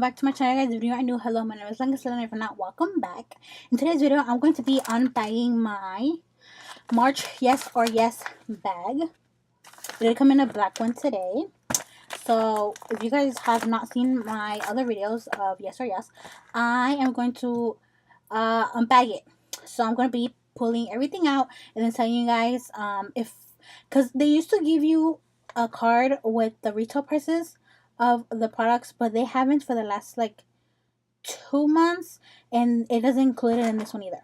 welcome back to my channel, guys. If you are new, hello, my name is BlancaEstelaBeauty. If not, welcome back. In today's video, I'm going to be unbagging my March Yes or Yes bag. It did come in a black one today. So if you guys have not seen my other videos of Yes or Yes, I am going to unbag it. So I'm going to be pulling everything out and then telling you guys because they used to give you a card with the retail prices of the products, but they haven't for the last like 2 months, and it doesn't include it in this one either.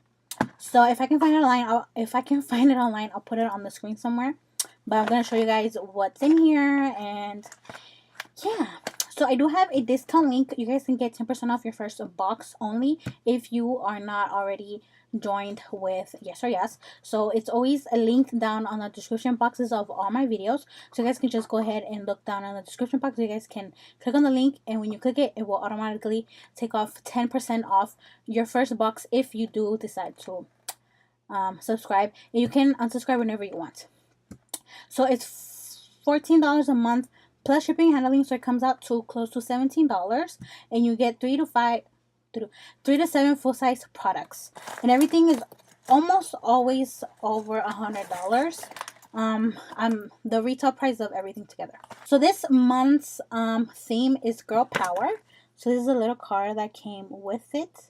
So if I can find it online, I'll put it on the screen somewhere. But I'm gonna show you guys what's in here, and yeah. So I do have a discount link. You guys can get 10% off your first box only if you are not already joined with Yes or Yes. So it's always a link down on the description boxes of all my videos. So you guys can just go ahead and look down on the description box. You guys can click on the link, and when you click it, it will automatically take off 10% off your first box if you do decide to subscribe. And you can unsubscribe whenever you want. So it's $14 a month plus shipping and handling, so it comes out to close to $17, and you get 3 to 7 full-size products, and everything is almost always over $100. The retail price of everything together. So this month's theme is girl power. So this is a little card that came with it,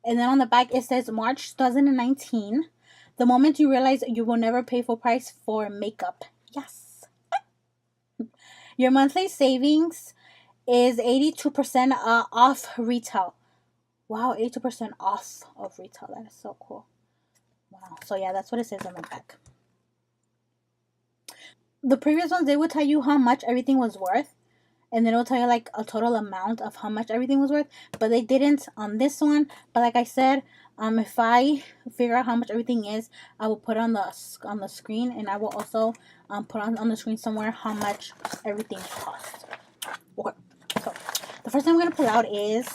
and then on the back it says March 2019, the moment you realize you will never pay full price for makeup. Yes. Your monthly savings is 82% off retail. Wow, 82% off of retail. That is so cool. Wow. So yeah, that's what it says on the back. The previous ones, they would tell you how much everything was worth, and then it'll tell you like a total amount of how much everything was worth, but they didn't on this one. But like I said, if I figure out how much everything is, I will put it on the screen, and I will also put on the screen somewhere how much everything costs. Okay, so the first thing I'm gonna pull out is,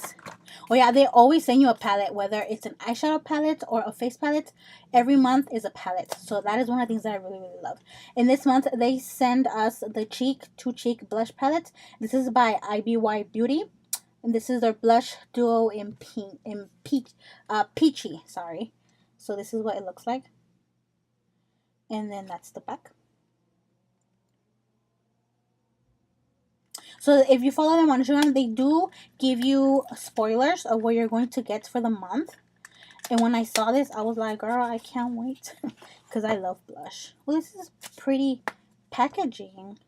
oh yeah, they always send you a palette, whether it's an eyeshadow palette or a face palette. Every month is a palette, so that is one of the things that I really love. And this month they send us the Two Cheek Blush Palette. This is by IIKONN, and this is their blush duo in peachy. Sorry. So this is what it looks like, and then that's the back. So if you follow them on Instagram, they do give you spoilers of what you're going to get for the month. And when I saw this, I was like, girl, I can't wait. Because I love blush. Well, this is pretty packaging.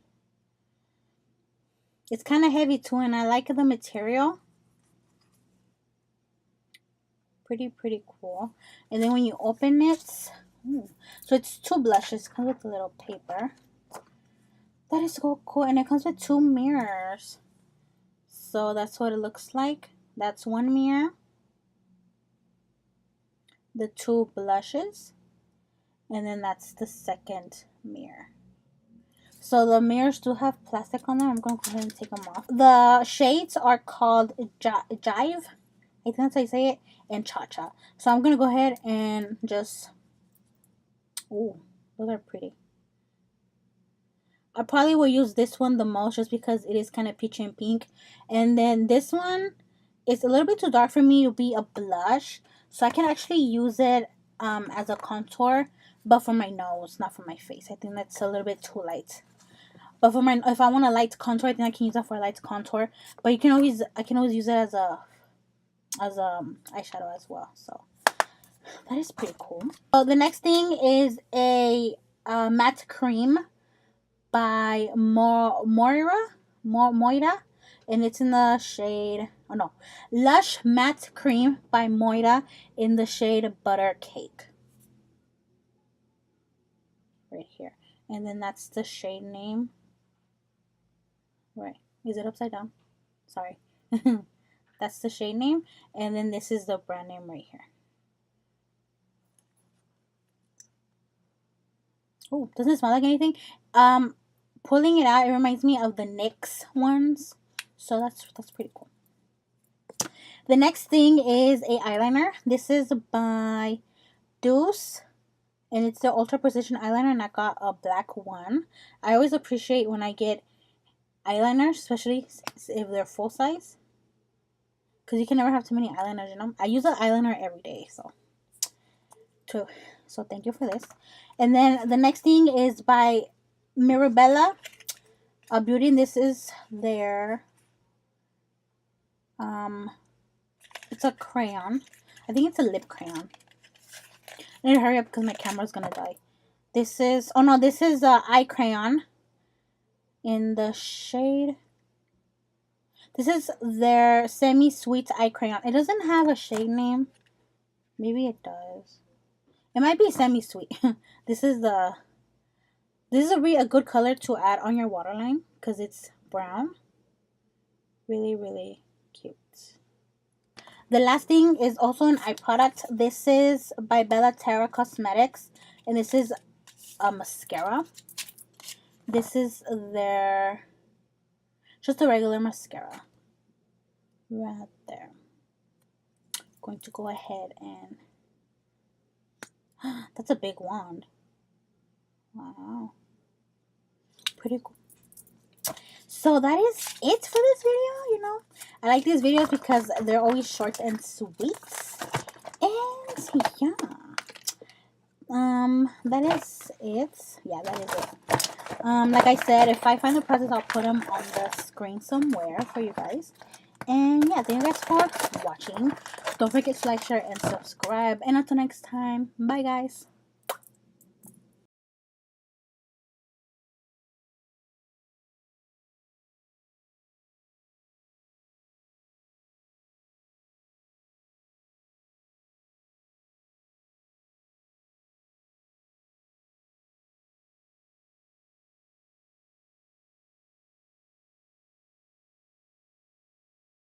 It's kind of heavy too, and I like the material. Pretty cool. And then when you open it, so it's 2 blushes. Comes with a little paper. That is so cool, and it comes with 2 mirrors. So that's what it looks like. That's one mirror, the 2 blushes, and then that's the second mirror. So the mirrors do have plastic on them. I'm going to go ahead and take them off. The shades are called Jive, I think that's how you say it, and Cha Cha. So I'm going to go ahead and just, ooh, those are pretty. I probably will use this one the most just because it is kind of peachy and pink. And then this one is a little bit too dark for me to be a blush. So I can actually use it as a contour, but for my nose, not for my face. I think that's a little bit too light. But for my, if I want a light contour, I think I can use that for a light contour. But I can always use it as a eyeshadow as well. So that is pretty cool. So the next thing is a matte cream by Moira, and it's in the shade, oh no, Lush Matte Cream by Moira in the shade Butter Cake. Right here. And then that's the shade name. Right. Is it upside down? Sorry. That's the shade name. And then this is the brand name right here. Oh, doesn't smell like anything. Pulling it out, it reminds me of the NYX ones. So that's pretty cool. The next thing is a eyeliner. This is by Deuce, and it's the Ultra Precision eyeliner, and I got a black one. I always appreciate when I get eyeliners, especially if they're full size. because you can never have too many eyeliners, you know. I use an eyeliner every day, so thank you for this. And then the next thing is by Mirabella Beauty, and this is their it's a crayon. I think it's a lip crayon. I need to hurry up because my camera's gonna die. This is, oh no, this is eye crayon in the shade. This is their semi-sweet eye crayon. It doesn't have a shade name. Maybe it does. It might be semi-sweet. This is a really good color to add on your waterline because it's brown. Really, really cute. The last thing is also an eye product. This is by Bella Terra Cosmetics, and this is a mascara. This is their, just a regular mascara. Right there. I'm going to go ahead and, that's a big wand. Wow. Pretty cool. So that is it for this video, you know. I like these videos because they're always short and sweet. And yeah. That is it. Yeah, that is it. Like I said, if I find the presents, I'll put them on the screen somewhere for you guys. And yeah, thank you guys for watching. Don't forget to like, share, and subscribe. And until next time, bye guys.